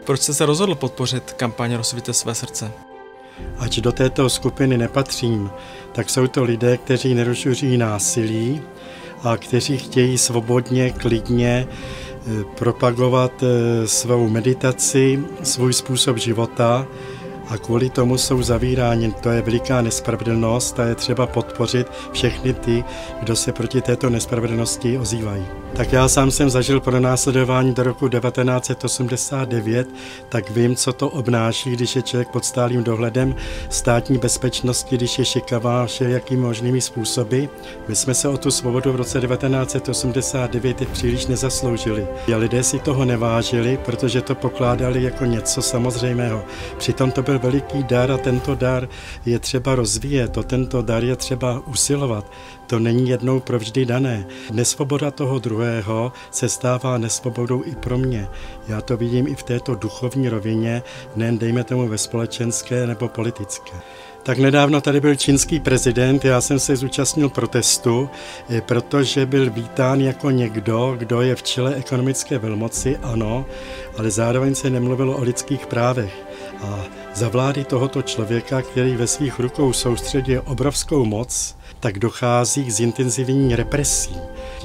Proč jste se rozhodl podpořit kampaň Rozsvíťte své srdce? Ač do této skupiny nepatřím, tak jsou to lidé, kteří nerozšiřují násilí a kteří chtějí svobodně, klidně propagovat svou meditaci, svůj způsob života a kvůli tomu jsou zavíráni. To je veliká nespravedlnost a je třeba podpořit všechny ty, kdo se proti této nespravedlnosti ozývají. Tak já sám jsem zažil pronásledování do roku 1989, tak vím, co to obnáší, když je člověk pod stálým dohledem státní bezpečnosti, když je šikavá všelijakými možnými způsoby. My jsme se o tu svobodu v roce 1989 příliš nezasloužili. A lidé si toho nevážili, protože to pokládali jako něco samozřejmého. Přitom to byl veliký dar a tento dar je třeba rozvíjet, o tento dar je třeba usilovat. To není jednou provždy dané. Nesvoboda toho druhého se stává nesvobodou i pro mě. Já to vidím i v této duchovní rovině, nejen dejme tomu ve společenské nebo politické. Tak nedávno tady byl čínský prezident, já jsem se zúčastnil protestu, protože byl vítán jako někdo, kdo je v čele ekonomické velmoci, ano, ale zároveň se nemluvilo o lidských právech. A za vlády tohoto člověka, který ve svých rukou soustředí obrovskou moc, tak dochází k zintenzivní represí.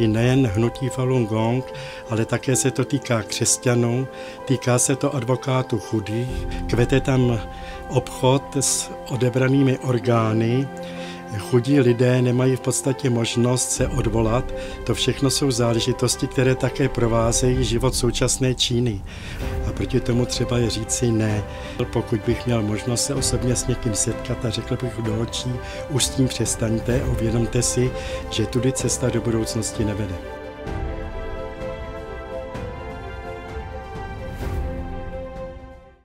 Nejen hnutí Falun Gong, ale také se to týká křesťanů, týká se to advokátů chudých, kvete tam obchod s odebranými orgány, chudí lidé nemají v podstatě možnost se odvolat. To všechno jsou záležitosti, které také provázejí život současné Číny. A proti tomu třeba je říci ne. Pokud bych měl možnost se osobně s někým setkat a řekl bych do očí, už s tím přestaňte a uvědomte si, že tudy cesta do budoucnosti nevede.